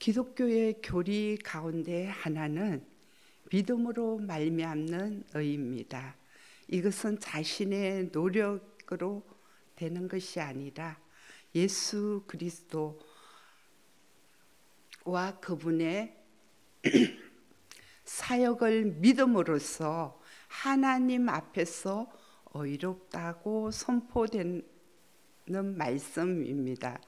기독교의 교리 가운데 하나는 믿음으로 말미암는 의입니다. 이것은 자신의 노력으로 되는 것이 아니라 예수 그리스도와 그분의 사역을 믿음으로써 하나님 앞에서 의롭다고 선포되는 말씀입니다.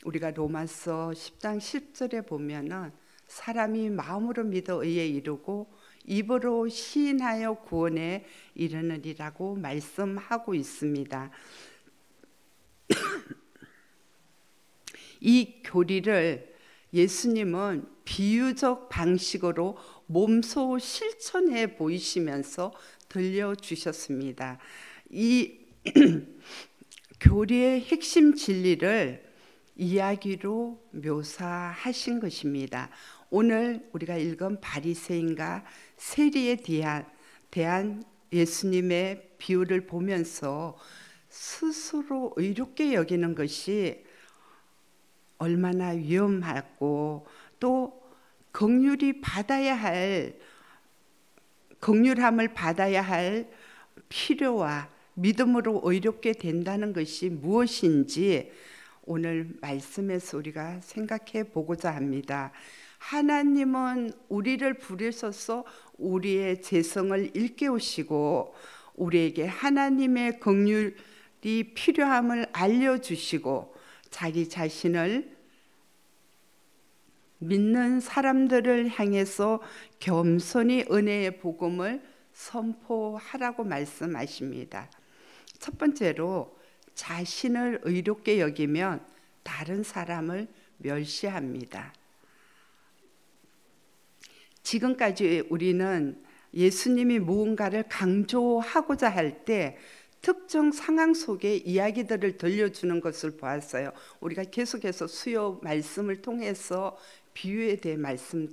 우리가 로마서 10장 10절에 보면은 사람이 마음으로 믿어 의에 이르고 입으로 시인하여 구원에 이르느니라고 말씀하고 있습니다. 이 교리를 예수님은 비유적 방식으로 몸소 실천해 보이시면서 들려주셨습니다. 이 교리의 핵심 진리를 이야기로 묘사하신 것입니다. 오늘 우리가 읽은 바리새인과 세리에 대한 예수님의 비유를 보면서 스스로 의롭게 여기는 것이 얼마나 위험하고 또 긍휼함을 받아야 할 필요와 믿음으로 의롭게 된다는 것이 무엇인지 오늘 말씀에서 우리가 생각해 보고자 합니다. 하나님은 우리를 부르셔서 우리의 죄성을 일깨우시고 우리에게 하나님의 긍휼이 필요함을 알려주시고 자기 자신을 믿는 사람들을 향해서 겸손히 은혜의 복음을 선포하라고 말씀하십니다. 첫 번째로 자신을 의롭게 여기면 다른 사람을 멸시합니다. 지금까지 우리는 예수님이 무언가를 강조하고자 할 때 특정 상황 속의 이야기들을 들려주는 것을 보았어요. 우리가 계속해서 수요 말씀을 통해서 비유에 대해 말씀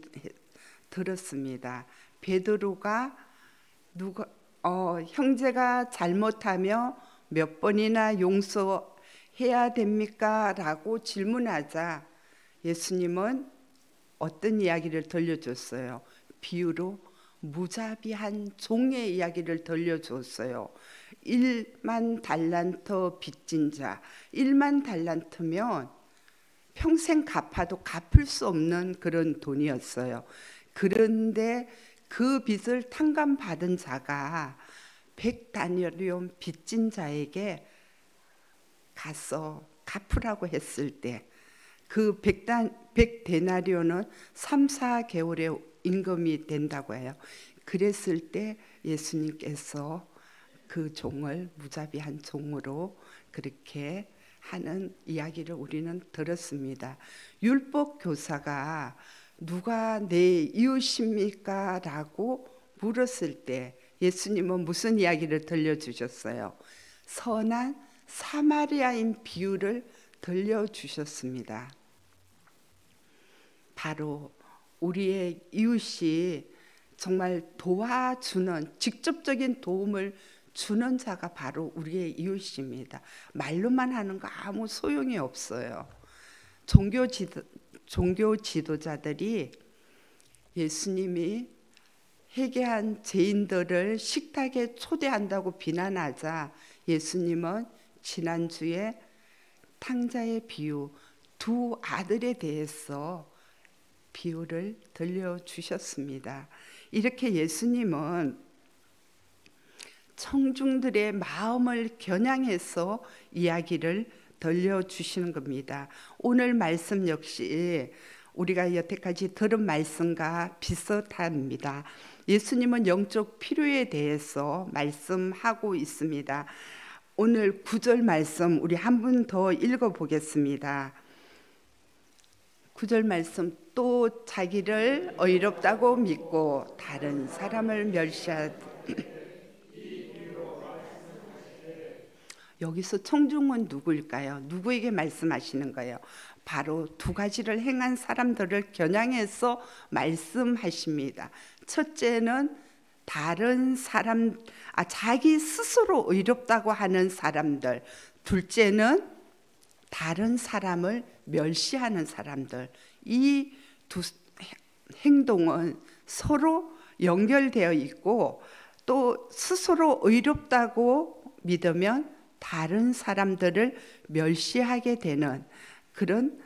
들었습니다. 베드로가 형제가 잘못하며 몇 번이나 용서해야 됩니까? 라고 질문하자 예수님은 어떤 이야기를 들려줬어요? 비유로 무자비한 종의 이야기를 들려줬어요. 1만 달란트 빚진 자, 1만 달란트면 평생 갚아도 갚을 수 없는 그런 돈이었어요. 그런데 그 빚을 탕감받은 자가 100다니온 빚진 자에게 가서 갚으라고 했을 때 그 100데나리온은 3, 4개월의 임금이 된다고 해요. 그랬을 때 예수님께서 그 종을 무자비한 종으로 그렇게 하는 이야기를 우리는 들었습니다. 율법 교사가 누가 내 이웃입니까? 라고 물었을 때 예수님은 무슨 이야기를 들려주셨어요? 선한 사마리아인 비유를 들려주셨습니다. 바로 우리의 이웃이 정말 도와주는 직접적인 도움을 주는 자가 바로 우리의 이웃입니다. 말로만 하는 거 아무 소용이 없어요. 종교 지도자들이 예수님이 회개한 죄인들을 식탁에 초대한다고 비난하자 예수님은 지난주에 탕자의 비유, 두 아들에 대해서 비유를 들려주셨습니다. 이렇게 예수님은 청중들의 마음을 겨냥해서 이야기를 들려주시는 겁니다. 오늘 말씀 역시 우리가 여태까지 들은 말씀과 비슷합니다. 예수님은 영적 필요에 대해서 말씀하고 있습니다. 오늘 9절 말씀 우리 한 번 더 읽어보겠습니다. 9절 말씀, 또 자기를 의롭다고 믿고 다른 사람을 여기서 청중은 누구일까요? 누구에게 말씀하시는 거예요? 바로 두 가지를 행한 사람들을 겨냥해서 말씀하십니다. 첫째는 다른 사람, 자기 스스로 의롭다고 하는 사람들. 둘째는 다른 사람을 멸시하는 사람들. 이 두 행동은 서로 연결되어 있고 또 스스로 의롭다고 믿으면 다른 사람들을 멸시하게 되는 그런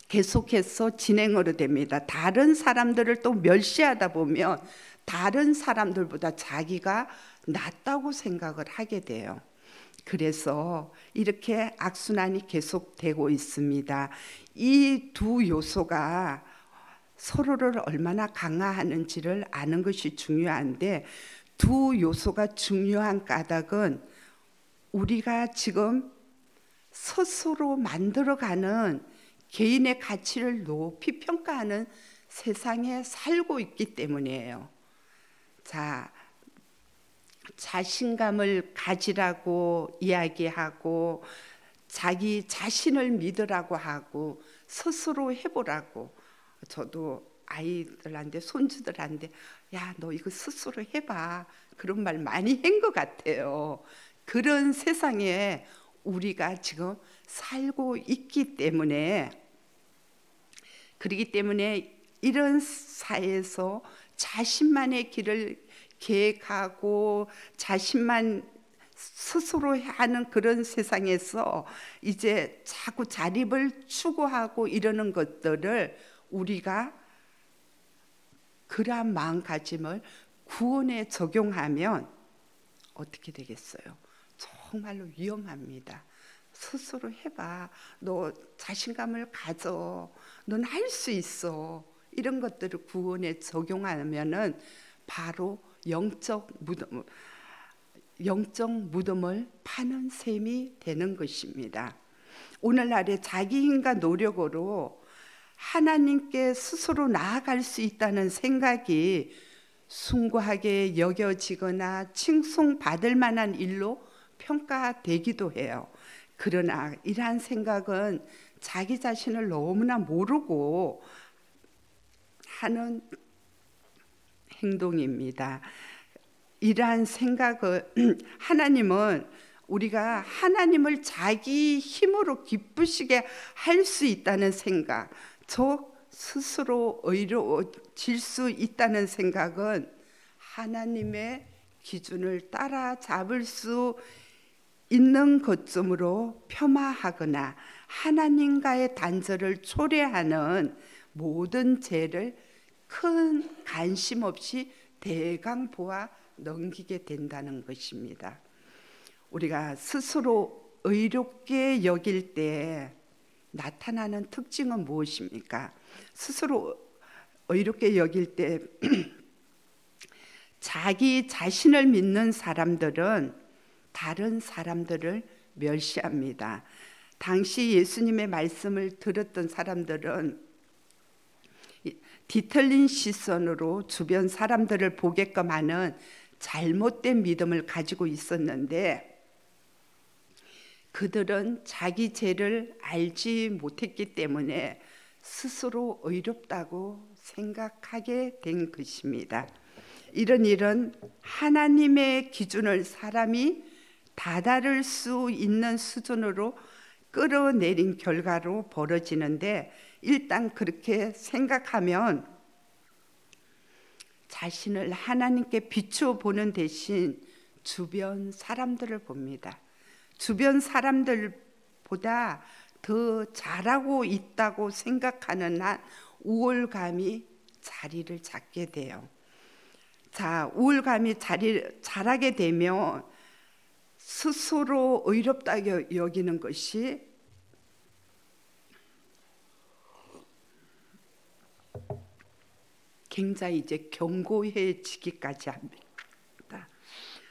계속해서 진행으로 됩니다. 다른 사람들을 또 멸시하다 보면 다른 사람들보다 자기가 낫다고 생각을 하게 돼요. 그래서 이렇게 악순환이 계속되고 있습니다. 이 두 요소가 서로를 얼마나 강화하는지를 아는 것이 중요한데, 두 요소가 중요한 까닭은 우리가 지금 스스로 만들어가는 개인의 가치를 높이 평가하는 세상에 살고 있기 때문이에요. 자, 자신감을 가지라고 이야기하고 자기 자신을 믿으라고 하고 스스로 해보라고, 저도 아이들한테 손주들한테 야, 너 이거 스스로 해봐, 그런 말 많이 한 것 같아요. 그런 세상에 우리가 지금 살고 있기 때문에, 그렇기 때문에 이런 사회에서 자신만의 길을 계획하고 자신만 스스로 하는 그런 세상에서 이제 자꾸 자립을 추구하고 이러는 것들을 우리가 그러한 마음가짐을 구원에 적용하면 어떻게 되겠어요? 정말로 위험합니다. 스스로 해봐. 너 자신감을 가져. 넌 할 수 있어. 이런 것들을 구원에 적용하면은 바로 영적 무덤을 파는 셈이 되는 것입니다. 오늘날의 자기 힘과 노력으로 하나님께 스스로 나아갈 수 있다는 생각이 숭고하게 여겨지거나 칭송받을 만한 일로 평가되기도 해요. 그러나 이러한 생각은 자기 자신을 너무나 모르고 하는 행동입니다. 이러한 생각을 하나님은 우리가 하나님을 자기 힘으로 기쁘시게 할 수 있다는 생각, 저 스스로 의로워질 수 있다는 생각은 하나님의 기준을 따라잡을 수 있는 것쯤으로 폄하하거나 하나님과의 단절을 초래하는 모든 죄를 큰 관심 없이 대강 보아 넘기게 된다는 것입니다. 우리가 스스로 의롭게 여길 때 나타나는 특징은 무엇입니까? 스스로 의롭게 여길 때 자기 자신을 믿는 사람들은 다른 사람들을 멸시합니다. 당시 예수님의 말씀을 들었던 사람들은 뒤틀린 시선으로 주변 사람들을 보게끔 하는 잘못된 믿음을 가지고 있었는데, 그들은 자기 죄를 알지 못했기 때문에 스스로 의롭다고 생각하게 된 것입니다. 이런 일은 하나님의 기준을 사람이 다다를 수 있는 수준으로 끌어내린 결과로 벌어지는데, 일단 그렇게 생각하면 자신을 하나님께 비추어 보는 대신 주변 사람들을 봅니다. 주변 사람들보다 더 잘하고 있다고 생각하는 한 우월감이 자리를 잡게 돼요. 자, 우월감이 자라게 되면 스스로 의롭다 여기는 것이 굉장히 이제 견고해지기까지 합니다.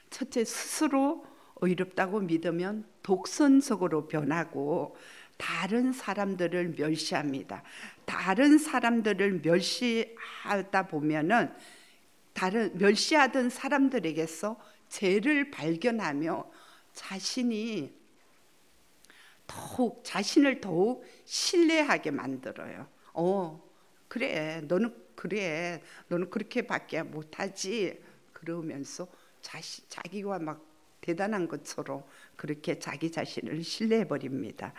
첫째, 스스로 의롭다고 믿으면 독선적으로 변하고 다른 사람들을 멸시합니다. 다른 사람들을 멸시하다 보면은 멸시하던 사람들에게서 죄를 발견하며 자신을 더욱 신뢰하게 만들어요. 그래, 너는 그렇게밖에 못하지. 그러면서 자기가 막 대단한 것처럼 그렇게 자기 자신을 신뢰해 버립니다.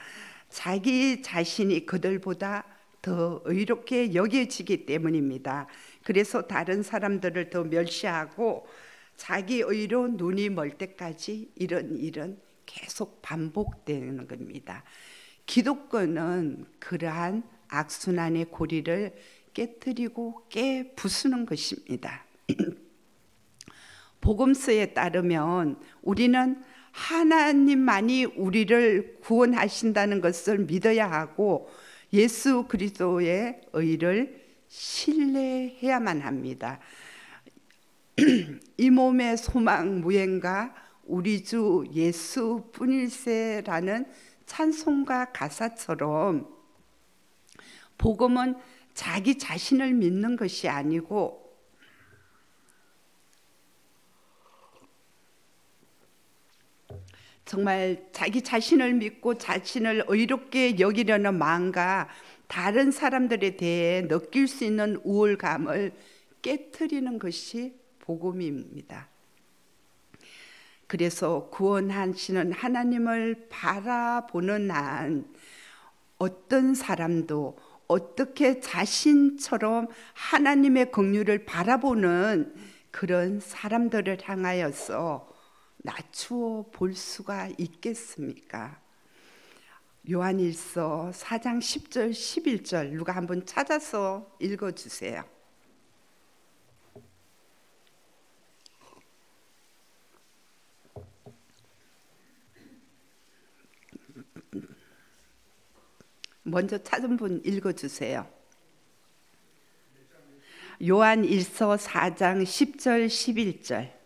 자기 자신이 그들보다 더 의롭게 여겨지기 때문입니다. 그래서 다른 사람들을 더 멸시하고 자기 의로 눈이 멀 때까지 이런 일은 계속 반복되는 겁니다. 기독교는 그러한 악순환의 고리를 깨뜨리고 깨부수는 것입니다. 복음서에 따르면 우리는 하나님만이 우리를 구원하신다는 것을 믿어야 하고 예수 그리스도의 의를 신뢰해야만 합니다. 이 몸의 소망 무행가 우리 주 예수뿐일세라는 찬송가 가사처럼 복음은 자기 자신을 믿는 것이 아니고 정말 자기 자신을 믿고 자신을 의롭게 여기려는 마음과 다른 사람들에 대해 느낄 수 있는 우월감을 깨트리는 것이 복음입니다. 그래서 구원하시는 하나님을 바라보는 한 어떤 사람도 어떻게 자신처럼 하나님의 긍휼을 바라보는 그런 사람들을 향하여서 낮추어 볼 수가 있겠습니까? 요한일서 4장 10절 11절 누가 한번 찾아서 읽어주세요. 먼저 찾은 분 읽어주세요. 요한일서 4장 10절 11절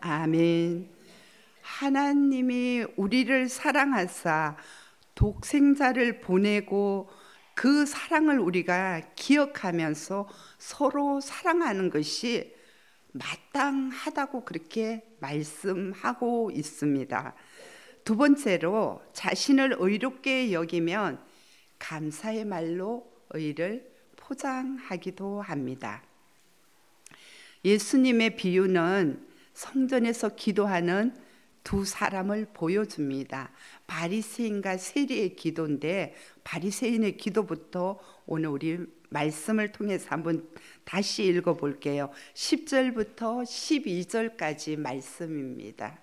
아멘. 하나님이 우리를 사랑하사 독생자를 보내고 그 사랑을 우리가 기억하면서 서로 사랑하는 것이 마땅하다고 그렇게 말씀하고 있습니다. 두 번째로 자신을 의롭게 여기면 감사의 말로 의를 포장하기도 합니다. 예수님의 비유는 성전에서 기도하는 두 사람을 보여줍니다. 바리새인과 세리의 기도인데 바리새인의 기도부터 오늘 우리 말씀을 통해서 한번 다시 읽어볼게요. 10절부터 12절까지 말씀입니다.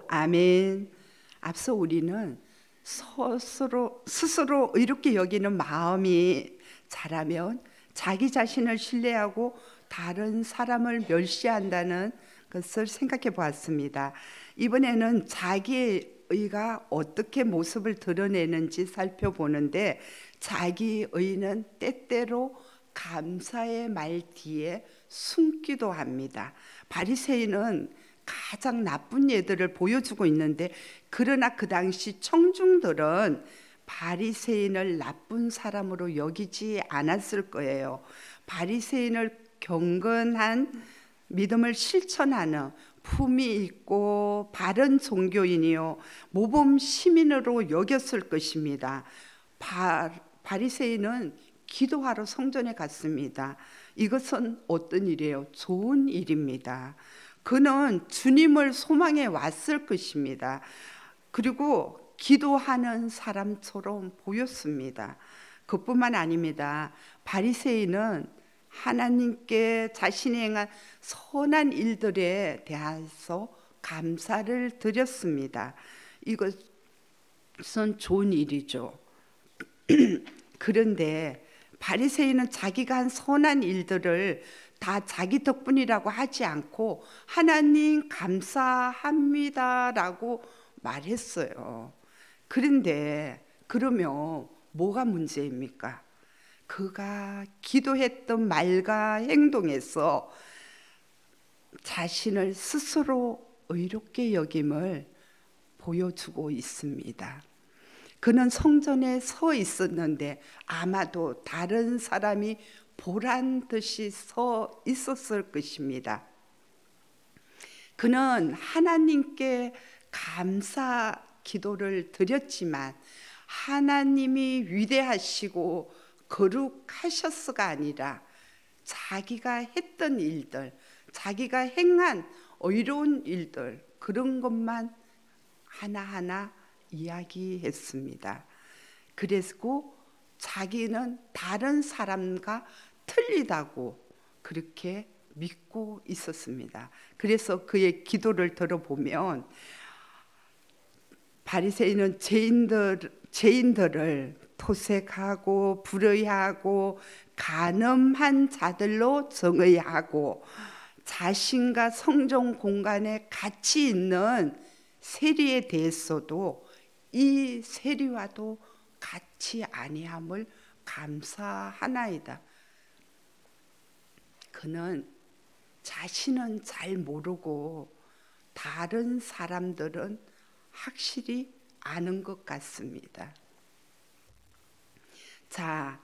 아멘. 앞서 우리는 스스로 의롭게 여기는 마음이 자라면 자기 자신을 신뢰하고 다른 사람을 멸시한다는 것을 생각해 보았습니다. 이번에는 자기의 의가 어떻게 모습을 드러내는지 살펴보는데 자기 의는 때때로 감사의 말 뒤에 숨기도 합니다. 바리새인은 가장 나쁜 예들을 보여주고 있는데 그러나 그 당시 청중들은 바리새인을 나쁜 사람으로 여기지 않았을 거예요. 바리새인을 경건한 믿음을 실천하는 품이 있고 바른 종교인이요 모범 시민으로 여겼을 것입니다. 바리새인은 기도하러 성전에 갔습니다. 이것은 어떤 일이에요? 좋은 일입니다. 그는 주님을 소망해 왔을 것입니다. 그리고 기도하는 사람처럼 보였습니다. 그뿐만 아닙니다. 바리새인은 하나님께 자신이 행한 선한 일들에 대해서 감사를 드렸습니다. 이것은 좋은 일이죠. 그런데 바리새인은 자기가 한 선한 일들을 다 자기 덕분이라고 하지 않고 하나님 감사합니다라고 말했어요. 그런데 그러면 뭐가 문제입니까? 그가 기도했던 말과 행동에서 자신을 스스로 의롭게 여김을 보여주고 있습니다. 그는 성전에 서 있었는데 아마도 다른 사람이 보란 듯이 서 있었을 것입니다. 그는 하나님께 감사 기도를 드렸지만 하나님이 위대하시고 거룩하셨어가 아니라 자기가 했던 일들, 자기가 행한 의로운 일들, 그런 것만 하나하나 이야기했습니다. 그래서 자기는 다른 사람과 틀리다고 그렇게 믿고 있었습니다. 그래서 그의 기도를 들어보면 바리새인은 죄인들을 토색하고 불의하고 간음한 자들로 정의하고 자신과 성전 공간에 같이 있는 세리에 대해서도 이 세리와도 같이 아니함을 감사하나이다. 그는 자신은 잘 모르고 다른 사람들은 확실히 아는 것 같습니다. 자,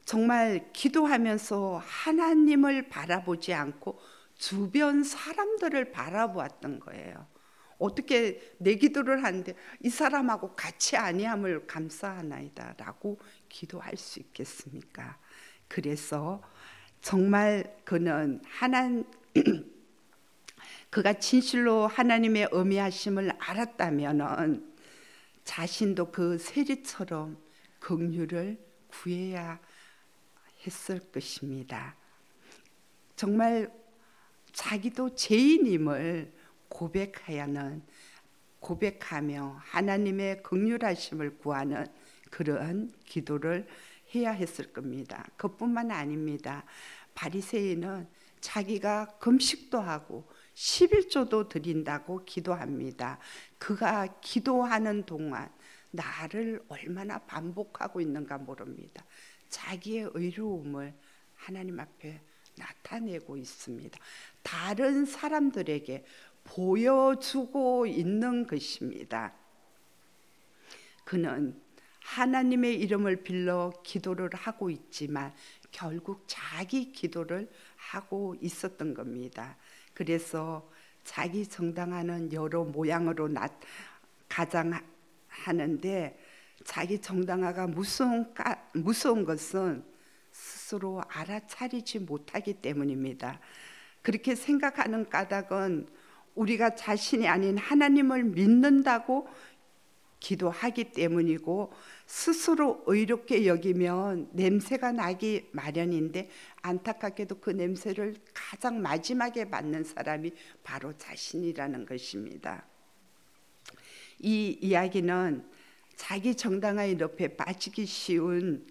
정말 기도하면서 하나님을 바라보지 않고 주변 사람들을 바라보았던 거예요. 어떻게 내 기도를 하는데 이 사람하고 같이 아니함을 감사하나이다 라고 기도할 수 있겠습니까? 그래서 정말 그는 그가 진실로 하나님의 어미하심을 알았다면은 자신도 그 세리처럼 긍휼을 구해야 했을 것입니다. 정말 자기도 죄인임을 고백하며 하나님의 긍휼하심을 구하는 그러한 기도를 해야 했을 겁니다. 그뿐만 아닙니다. 바리새인은 자기가 금식도 하고 11조도 드린다고 기도합니다. 그가 기도하는 동안 나를 얼마나 반복하고 있는가 모릅니다. 자기의 의로움을 하나님 앞에 나타내고 있습니다. 다른 사람들에게 보여주고 있는 것입니다. 그는 하나님의 이름을 빌려 기도를 하고 있지만 결국 자기 기도를 하고 있었던 겁니다. 그래서 자기 정당화는 여러 모양으로 가장하는데 자기 정당화가 무서운 것은 스스로 알아차리지 못하기 때문입니다. 그렇게 생각하는 까닭은 우리가 자신이 아닌 하나님을 믿는다고 기도하기 때문이고 스스로 의롭게 여기면 냄새가 나기 마련인데 안타깝게도 그 냄새를 가장 마지막에 맡는 사람이 바로 자신이라는 것입니다. 이 이야기는 자기 정당화의 늪에 빠지기 쉬운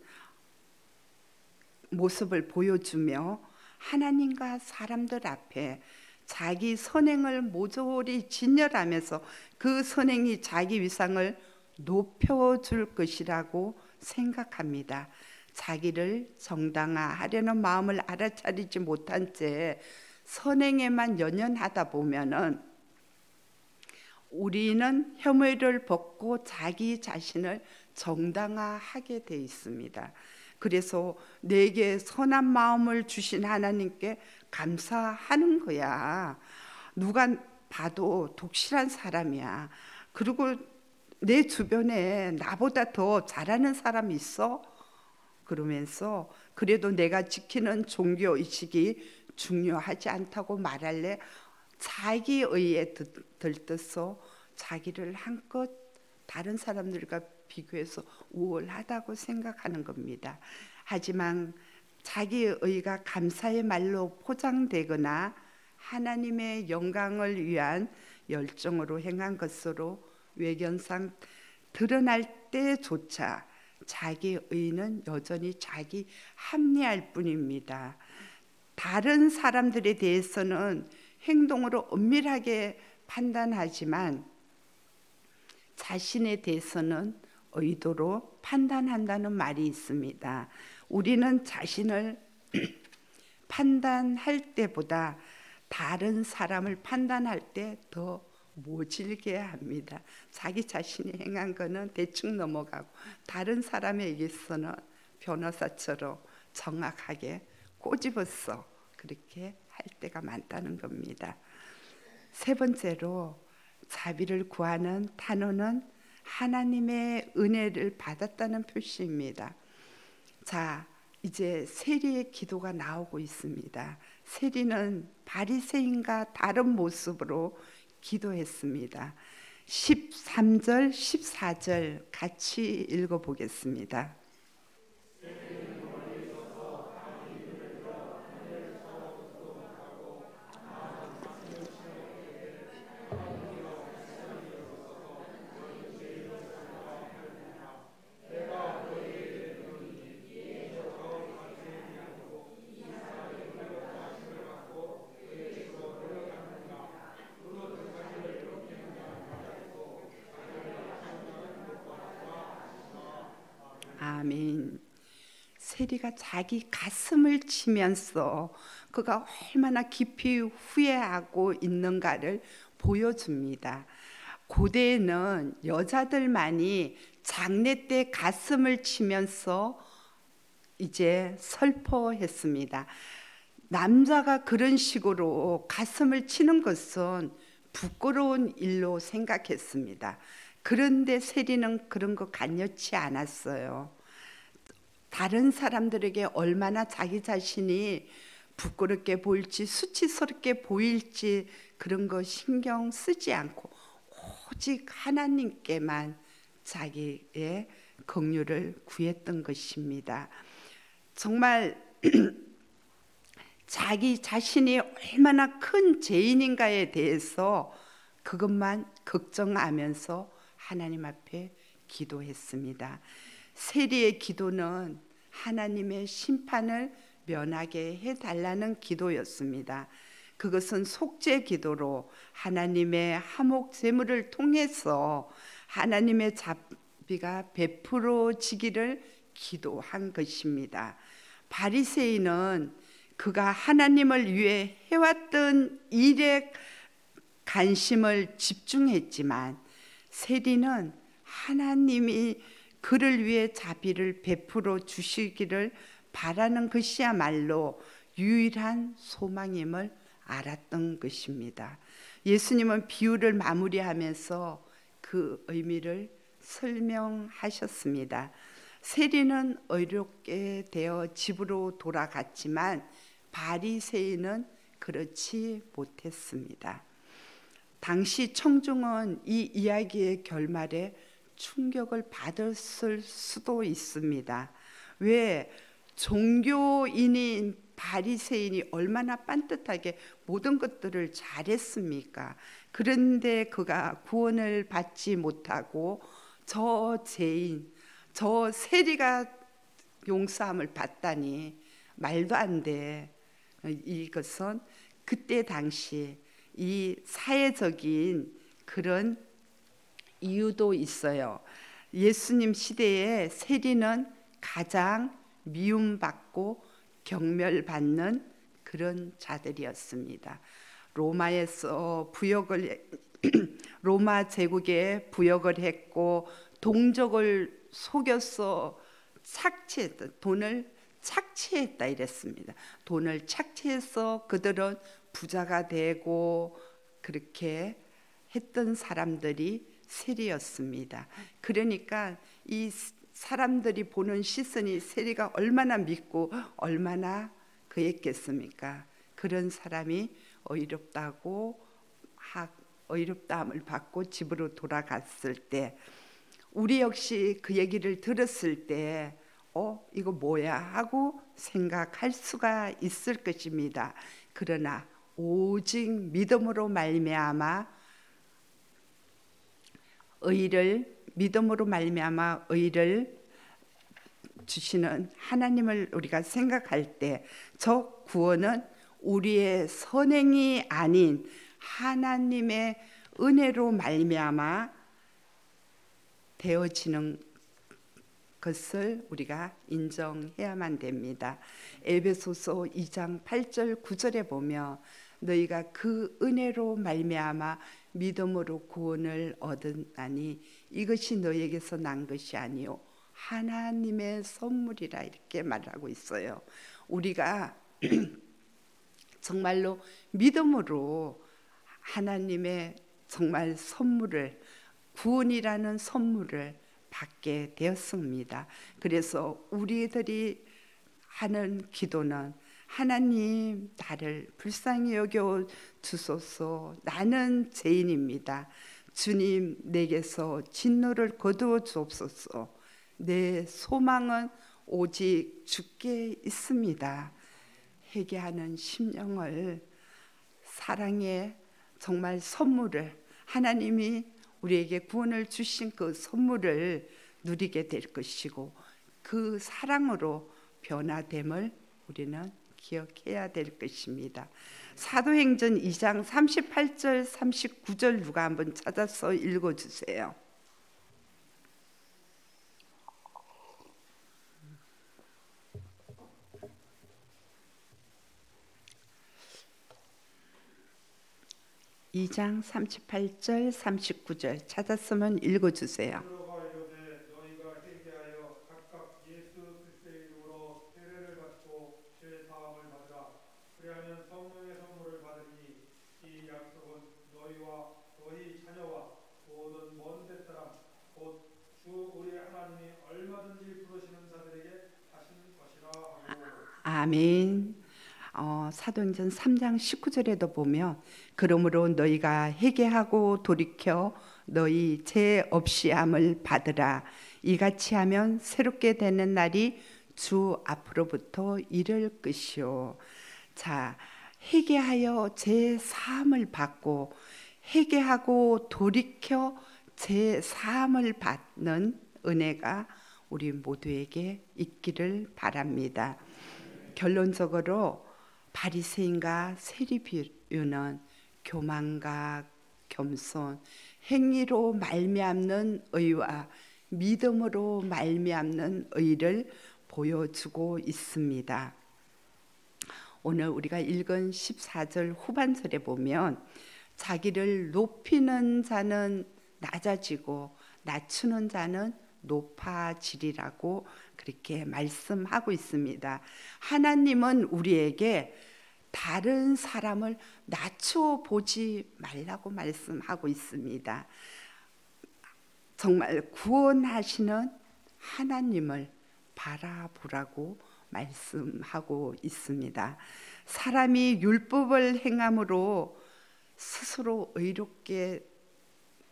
모습을 보여주며 하나님과 사람들 앞에 자기 선행을 모조리 진열하면서 그 선행이 자기 위상을 높여줄 것이라고 생각합니다. 자기를 정당화하려는 마음을 알아차리지 못한 채 선행에만 연연하다 보면은 우리는 혐의를 벗고 자기 자신을 정당화하게 돼 있습니다. 그래서 내게 선한 마음을 주신 하나님께 감사하는 거야. 누가 봐도 독실한 사람이야. 그리고 내 주변에 나보다 더 잘하는 사람이 있어? 그러면서 그래도 내가 지키는 종교의식이 중요하지 않다고 말할래? 자기 의에 들떠서 자기를 한껏 다른 사람들과 비교해서 우월하다고 생각하는 겁니다. 하지만 자기의 의가 감사의 말로 포장되거나 하나님의 영광을 위한 열정으로 행한 것으로 외견상 드러날 때조차 자기의 의는 여전히 자기 합리할 뿐입니다. 다른 사람들에 대해서는 행동으로 엄밀하게 판단하지만 자신에 대해서는 의도로 판단한다는 말이 있습니다. 우리는 자신을 판단할 때보다 다른 사람을 판단할 때 더 모질게 합니다. 자기 자신이 행한 거는 대충 넘어가고 다른 사람에게서는 변호사처럼 정확하게 꼬집어서 그렇게 할 때가 많다는 겁니다. 세 번째로 자비를 구하는 단어는 하나님의 은혜를 받았다는 표시입니다. 자, 이제 세리의 기도가 나오고 있습니다. 세리는 바리새인과 다른 모습으로 기도했습니다. 13절, 14절 같이 읽어보겠습니다. 아멘. 세리가 자기 가슴을 치면서 그가 얼마나 깊이 후회하고 있는가를 보여줍니다. 고대에는 여자들만이 장례 때 가슴을 치면서 이제 슬퍼했습니다. 남자가 그런 식으로 가슴을 치는 것은 부끄러운 일로 생각했습니다. 그런데 세리는 그런 거 간여치 않았어요. 다른 사람들에게 얼마나 자기 자신이 부끄럽게 보일지 수치스럽게 보일지 그런 거 신경 쓰지 않고 오직 하나님께만 자기의 긍휼을 구했던 것입니다. 정말 자기 자신이 얼마나 큰 죄인인가에 대해서 그것만 걱정하면서 하나님 앞에 기도했습니다. 세리의 기도는 하나님의 심판을 면하게 해달라는 기도였습니다. 그것은 속죄 기도로 하나님의 화목 제물을 통해서 하나님의 자비가 베풀어지기를 기도한 것입니다. 바리새인은 그가 하나님을 위해 해왔던 일에 관심을 집중했지만 세리는 하나님이 그를 위해 자비를 베풀어 주시기를 바라는 것이야말로 유일한 소망임을 알았던 것입니다. 예수님은 비유를 마무리하면서 그 의미를 설명하셨습니다. 세리는 의롭게 되어 집으로 돌아갔지만 바리새인은 그렇지 못했습니다. 당시 청중은 이 이야기의 결말에 충격을 받았을 수도 있습니다. 왜 종교인인 바리새인이 얼마나 빤듯하게 모든 것들을 잘했습니까? 그런데 그가 구원을 받지 못하고 저 죄인, 저 세리가 용서함을 받다니 말도 안 돼. 이것은 그때 당시 이 사회적인 그런 이유도 있어요. 예수님 시대에 세리는 가장 미움받고 경멸받는 그런 자들이었습니다. 로마에서 로마 제국에 부역을 했고 동족을 속여서 착취했다. 돈을 착취했다 이랬습니다. 돈을 착취해서 그들은 부자가 되고 그렇게 했던 사람들이 세리였습니다. 그러니까 이 사람들이 보는 시선이 세리가 얼마나 믿고 얼마나 그랬겠습니까? 그런 사람이 의롭다함을 받고 집으로 돌아갔을 때 우리 역시 그 얘기를 들었을 때 이거 뭐야 하고 생각할 수가 있을 것입니다. 그러나 오직 믿음으로 말미암아 의를 주시는 하나님을 우리가 생각할 때 저 구원은 우리의 선행이 아닌 하나님의 은혜로 말미암아 되어지는 것을 우리가 인정해야만 됩니다. 에베소서 2장 8절 9절에 보면 너희가 그 은혜로 말미암아 믿음으로 구원을 얻으나니 이것이 너희에게서 난 것이 아니요 하나님의 선물이라 이렇게 말하고 있어요. 우리가 정말로 믿음으로 하나님의 정말 선물을, 구원이라는 선물을 받게 되었습니다. 그래서 우리들이 하는 기도는 하나님 나를 불쌍히 여겨 주소서. 나는 죄인입니다. 주님 내게서 진노를 거두어 주옵소서. 내 소망은 오직 주께 있습니다. 회개하는 심령을, 사랑의 정말 선물을, 하나님이 우리에게 구원을 주신 그 선물을 누리게 될 것이고 그 사랑으로 변화됨을 우리는 기억해야 될 것입니다. 사도행전 2장 38절 39절 누가 한번 찾아서 읽어주세요. (2장 38절 39절) 찾았으면 읽어주세요. 아멘. 사도행전 3장 19절에도 보면 그러므로 너희가 회개하고 돌이켜 너희 죄 없이함을 받으라. 이같이 하면 새롭게 되는 날이 주 앞으로부터 이를 것이요. 자, 회개하여 죄 사함을 받고 회개하고 돌이켜 죄 사함을 받는 은혜가 우리 모두에게 있기를 바랍니다. 결론적으로 바리새인과 세리비유는 교만과 겸손, 행위로 말미암는 의와 믿음으로 말미암는 의를 보여주고 있습니다. 오늘 우리가 읽은 14절 후반절에 보면 자기를 높이는 자는 낮아지고 낮추는 자는 높아지리라고 그렇게 말씀하고 있습니다. 하나님은 우리에게 다른 사람을 낮추어 보지 말라고 말씀하고 있습니다. 정말 구원하시는 하나님을 바라보라고 말씀하고 있습니다. 사람이 율법을 행함으로 스스로 의롭게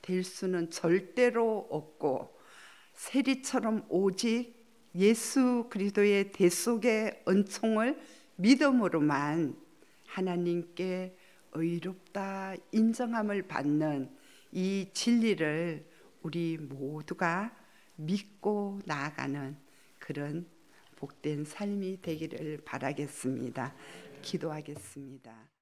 될 수는 절대로 없고 세리처럼 오직 예수 그리스도의 대속의 은총을 믿음으로만 하나님께 의롭다 인정함을 받는 이 진리를 우리 모두가 믿고 나아가는 그런 복된 삶이 되기를 바라겠습니다. 기도하겠습니다.